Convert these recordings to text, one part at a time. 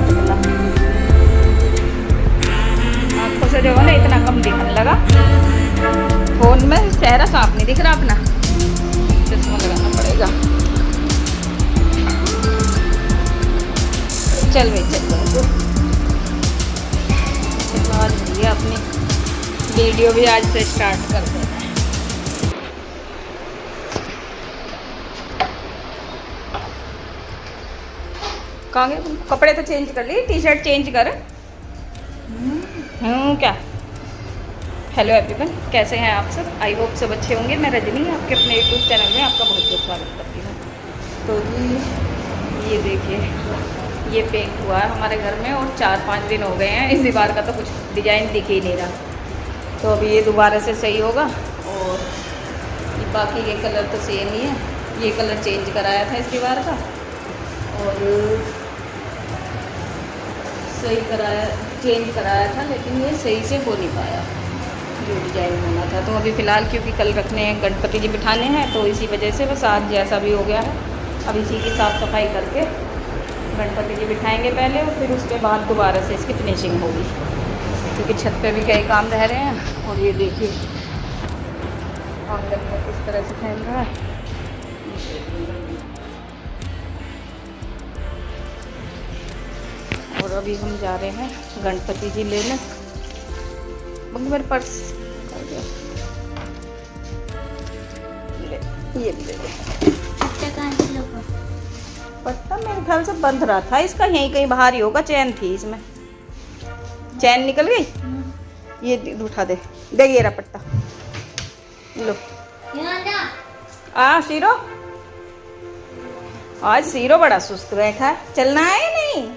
पतला, आँखों से जो है ना इतना कम दिखने लगा। फोन में चेहरा साफ नहीं दिख रहा अपना, चश्मा लगाना पड़ेगा। चल भाई चल भाई, चलो आज भैया अपनी वीडियो भी आज से स्टार्ट कर देना है। कहाँ गए? कपड़े तो चेंज कर लिए, टी शर्ट चेंज कर। क्या? हेलो एवरीवन, कैसे हैं आप सब? आई होप सब अच्छे होंगे। मैं रजनी आपके अपने यूट्यूब चैनल में आपका बहुत बहुत स्वागत करती हूँ। तो जी ये देखिए, ये पेंट हुआ है हमारे घर में और 4-5 दिन हो गए हैं। इस दीवार का तो कुछ डिज़ाइन दिख ही नहीं रहा, तो अभी ये दोबारा से सही होगा। और बाकी ये कलर तो सेम ही है, ये कलर चेंज कराया था इस दीवार का और सही कराया, चेंज कराया था, लेकिन ये सही से हो नहीं पाया जो डिजाइन होना था। तो अभी फ़िलहाल क्योंकि कल रखने हैं, गणपति जी बिठाने हैं, तो इसी वजह से बस आज जैसा भी हो गया है, अब इसी की साफ़ सफाई करके गणपति जी बिठाएंगे पहले और फिर उसके बाद दोबारा से इसकी फिनिशिंग होगी, क्योंकि छत पे भी कई काम रह रहे हैं। और ये देखिए आंगन में किस तरह से फैल रहा है। और अभी हम जा रहे हैं गणपति जी लेने। मेरे पर्स ये पट्टा मेरे ख्याल से बंद रहा था इसका, यहीं कहीं बाहर ही होगा। चैन थी इसमें, चैन निकल गई। ये उठा दे, दे ये रहा पट्टा लो। शीरो, आज शीरो बड़ा सुस्त बैठा है, चलना है नहीं?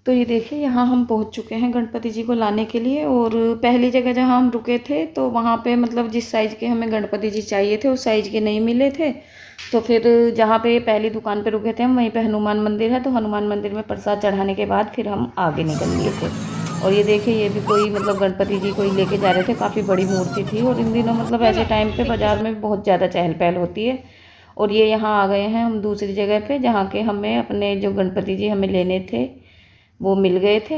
तो ये देखिए यहाँ हम पहुँच चुके हैं गणपति जी को लाने के लिए। और पहली जगह जहाँ हम रुके थे तो वहाँ पे मतलब जिस साइज़ के हमें गणपति जी चाहिए थे उस साइज़ के नहीं मिले थे। तो फिर जहाँ पे पहली दुकान पे रुके थे हम, वहीं पे हनुमान मंदिर है, तो हनुमान मंदिर में प्रसाद चढ़ाने के बाद फिर हम आगे निकल लिए थे। और ये देखिए ये भी कोई मतलब गणपति जी को ही लेके जा रहे थे, काफ़ी बड़ी मूर्ति थी। और इन दिनों मतलब ऐसे टाइम पर बाज़ार में बहुत ज़्यादा चहल पहल होती है। और ये यहाँ आ गए हैं हम दूसरी जगह पर, जहाँ के हमें अपने जो गणपति जी हमें लेने थे वो मिल गए थे।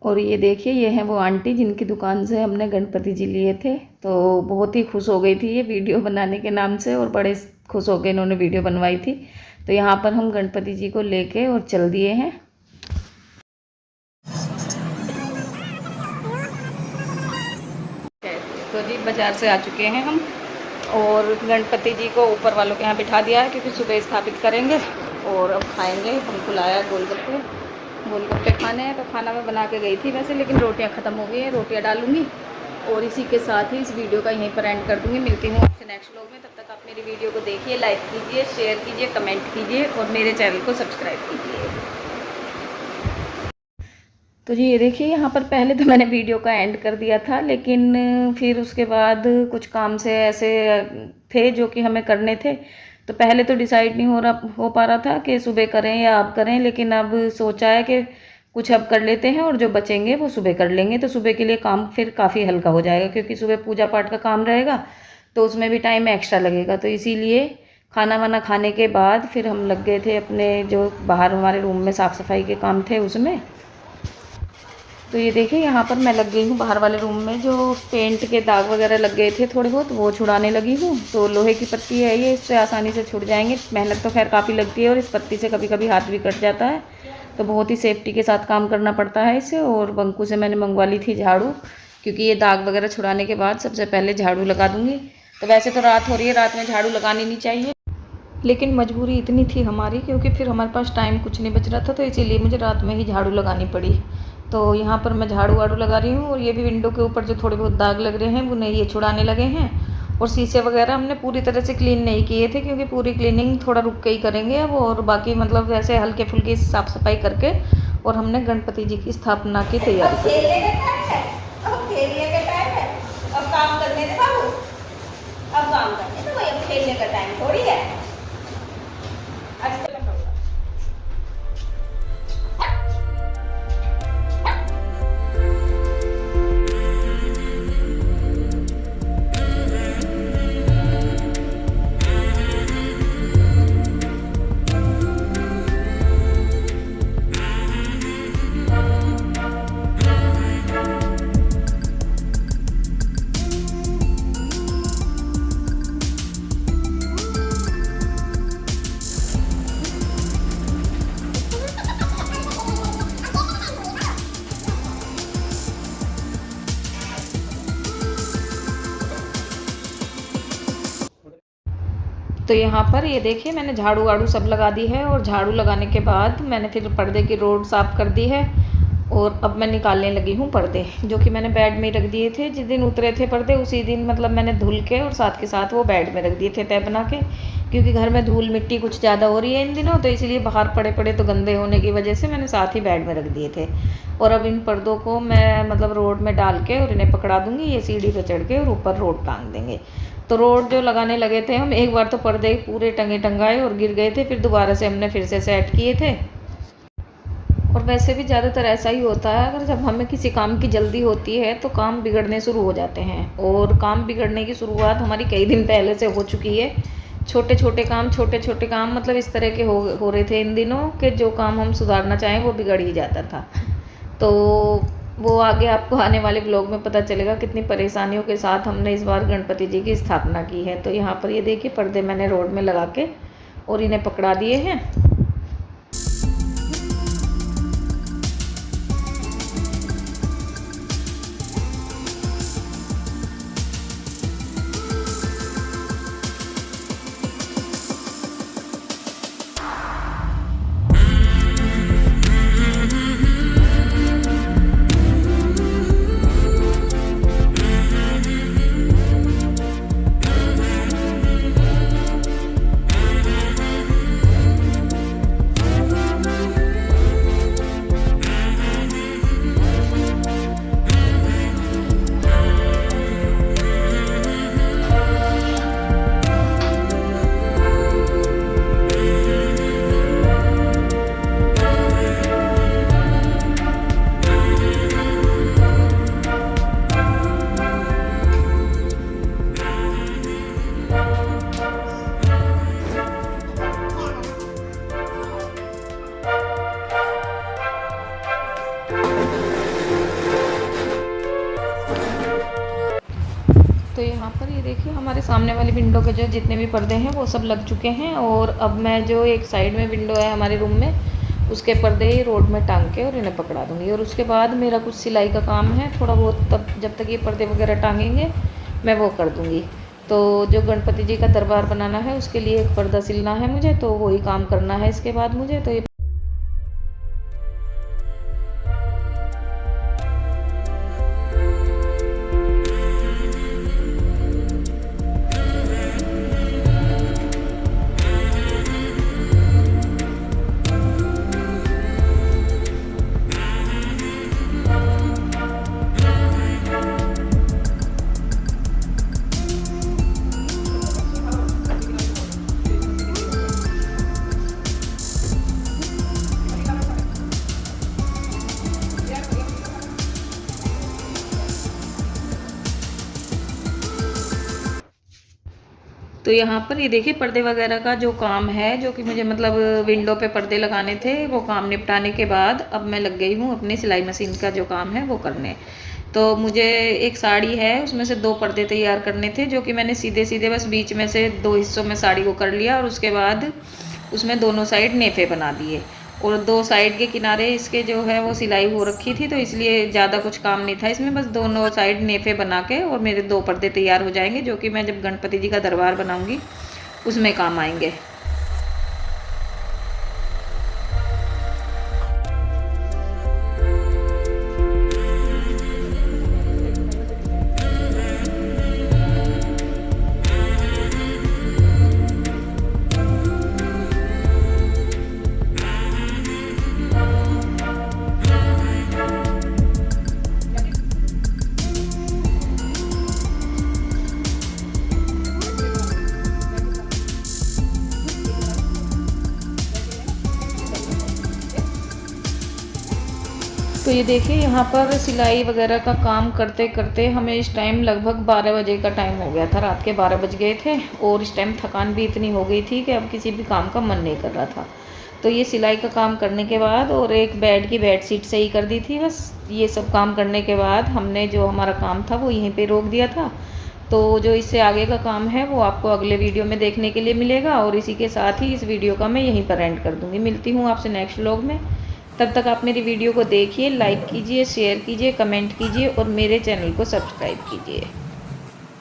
और ये देखिए ये हैं वो आंटी जिनकी दुकान से हमने गणपति जी लिए थे। तो बहुत ही खुश हो गई थी ये वीडियो बनाने के नाम से, और बड़े खुश हो गए, इन्होंने वीडियो बनवाई थी। तो यहाँ पर हम गणपति जी को लेके और चल दिए हैं। तो जी बाज़ार से आ चुके हैं हम, और गणपति जी को ऊपर वालों के यहाँ बिठा दिया है, क्योंकि सुबह स्थापित करेंगे और अब खाएंगे। हमको लाया गोलगप्पे खाने हैं, तो खाना मैं बना के गई थी वैसे, लेकिन रोटियां ख़त्म हो गई हैं, रोटियां डालूंगी। और इसी के साथ ही इस वीडियो का यहीं पर एंड कर दूंगी। मिलती हूँ आपसे नेक्स्ट व्लॉग में। तब तक आप मेरी वीडियो को देखिए, लाइक कीजिए, शेयर कीजिए, कमेंट कीजिए और मेरे चैनल को सब्सक्राइब कीजिए। तो जी ये देखिए यहाँ पर पहले तो मैंने वीडियो का एंड कर दिया था, लेकिन फिर उसके बाद कुछ काम से ऐसे थे जो कि हमें करने थे। तो पहले तो डिसाइड नहीं हो पा रहा था कि सुबह करें या अब करें, लेकिन अब सोचा है कि कुछ अब कर लेते हैं और जो बचेंगे वो सुबह कर लेंगे। तो सुबह के लिए काम फिर काफ़ी हल्का हो जाएगा, क्योंकि सुबह पूजा पाठ का काम रहेगा तो उसमें भी टाइम एक्स्ट्रा लगेगा। तो इसीलिए खाना वाना खाने के बाद फिर हम लग गए थे अपने जो बाहर हमारे रूम में साफ़ सफाई के काम थे उसमें। तो ये देखिए यहाँ पर मैं लग गई हूँ बाहर वाले रूम में, जो पेंट के दाग वगैरह लग गए थे थोड़े बहुत, वो छुड़ाने लगी हूँ। तो लोहे की पत्ती है ये, इससे आसानी से छुट जाएंगे। मेहनत तो खैर काफ़ी लगती है और इस पत्ती से कभी कभी हाथ भी कट जाता है, तो बहुत ही सेफ्टी के साथ काम करना पड़ता है इसे। और बंकू से मैंने मंगवा ली थी झाड़ू, क्योंकि ये दाग वगैरह छुड़ाने के बाद सबसे पहले झाड़ू लगा दूँगी। तो वैसे तो रात हो रही है, रात में झाड़ू लगानी नहीं चाहिए, लेकिन मजबूरी इतनी थी हमारी, क्योंकि फिर हमारे पास टाइम कुछ नहीं बच रहा था, तो इसीलिए मुझे रात में ही झाड़ू लगानी पड़ी। तो यहाँ पर मैं झाड़ू वाड़ू लगा रही हूँ। और ये भी विंडो के ऊपर जो थोड़े बहुत दाग लग रहे हैं वो नहीं, ये छुड़ाने लगे हैं। और शीशे वगैरह हमने पूरी तरह से क्लीन नहीं किए थे, क्योंकि पूरी क्लीनिंग थोड़ा रुक के ही करेंगे अब। और बाकी मतलब वैसे हल्के फुल्के साफ़ सफाई करके और हमने गणपति जी की स्थापना की तैयारी की। अब काम करने दे बाबू, अब काम करने तो वही, अब खेलने का टाइम थोड़ी है। तो यहाँ पर ये देखिए मैंने झाड़ू वाड़ू सब लगा दी है। और झाड़ू लगाने के बाद मैंने फिर पर्दे की रोड साफ़ कर दी है। और अब मैं निकालने लगी हूँ पर्दे, जो कि मैंने बेड में ही रख दिए थे। जिस दिन उतरे थे पर्दे उसी दिन मतलब मैंने धुल के और साथ के साथ वो बेड में रख दिए थे तय बना के, क्योंकि घर में धूल मिट्टी कुछ ज़्यादा हो रही है इन दिनों, तो इसलिए बाहर पड़े पड़े तो गंदे होने की वजह से मैंने साथ ही बेड में रख दिए थे। और अब इन पर्दों को मैं मतलब रोड में डाल के और इन्हें पकड़ा दूँगी, ये सीढ़ी पर चढ़ के और ऊपर रोड टांग देंगे। तो रोड जो लगाने लगे थे हम, एक बार तो पर्दे पूरे टंगाए और गिर गए थे, फिर दोबारा से हमने फिर से सेट किए थे। और वैसे भी ज़्यादातर ऐसा ही होता है, अगर जब हमें किसी काम की जल्दी होती है तो काम बिगड़ने शुरू हो जाते हैं। और काम बिगड़ने की शुरुआत हमारी कई दिन पहले से हो चुकी है। छोटे छोटे काम मतलब इस तरह के हो रहे थे इन दिनों, कि जो काम हम सुधारना चाहें वो बिगड़ ही जाता था। तो वो आगे आपको आने वाले ब्लॉग में पता चलेगा कितनी परेशानियों के साथ हमने इस बार गणपति जी की स्थापना की है। तो यहाँ पर ये देखिए पर्दे मैंने रोड में लगा के और इन्हें पकड़ा दिए हैं। तो यहाँ पर ये देखिए हमारे सामने वाली विंडो के जो जितने भी पर्दे हैं वो सब लग चुके हैं। और अब मैं जो एक साइड में विंडो है हमारे रूम में, उसके पर्दे ही रोड में टांग के और इन्हें पकड़ा दूँगी। और उसके बाद मेरा कुछ सिलाई का काम है थोड़ा बहुत, तब जब तक ये पर्दे वगैरह टांगेंगे मैं वो कर दूँगी। तो जो गणपति जी का दरबार बनाना है उसके लिए एक पर्दा सिलना है मुझे, तो वही काम करना है इसके बाद मुझे। तो ये तो यहाँ पर ये देखिए पर्दे वगैरह का जो काम है, जो कि मुझे मतलब विंडो पे पर्दे लगाने थे, वो काम निपटाने के बाद अब मैं लग गई हूँ अपनी सिलाई मशीन का जो काम है वो करने। तो मुझे एक साड़ी है, उसमें से 2 पर्दे तैयार करने थे, जो कि मैंने सीधे सीधे बस बीच में से 2 हिस्सों में साड़ी को कर लिया और उसके बाद उसमें दोनों साइड नेफे बना दिए। और 2 साइड के किनारे इसके जो है वो सिलाई हो रखी थी, तो इसलिए ज़्यादा कुछ काम नहीं था इसमें, बस दोनों साइड नेफे बना के और मेरे 2 पर्दे तैयार हो जाएंगे, जो कि मैं जब गणपति जी का दरबार बनाऊंगी उसमें काम आएंगे। तो ये देखिए यहाँ पर सिलाई वगैरह का काम करते करते हमें इस टाइम लगभग 12 बजे का टाइम हो गया था, रात के 12 बज गए थे। और इस टाइम थकान भी इतनी हो गई थी कि अब किसी भी काम का मन नहीं कर रहा था। तो ये सिलाई का काम करने के बाद और एक बेड की बेड शीट सही कर दी थी, बस ये सब काम करने के बाद हमने जो हमारा काम था वो यहीं पर रोक दिया था। तो जो इससे आगे का काम है वो आपको अगले वीडियो में देखने के लिए मिलेगा, और इसी के साथ ही इस वीडियो का मैं यहीं पर एंड कर दूँगी। मिलती हूँ आपसे नेक्स्ट व्लॉग में। तब तक आप मेरी वीडियो को देखिए, लाइक कीजिए, शेयर कीजिए, कमेंट कीजिए और मेरे चैनल को सब्सक्राइब कीजिए।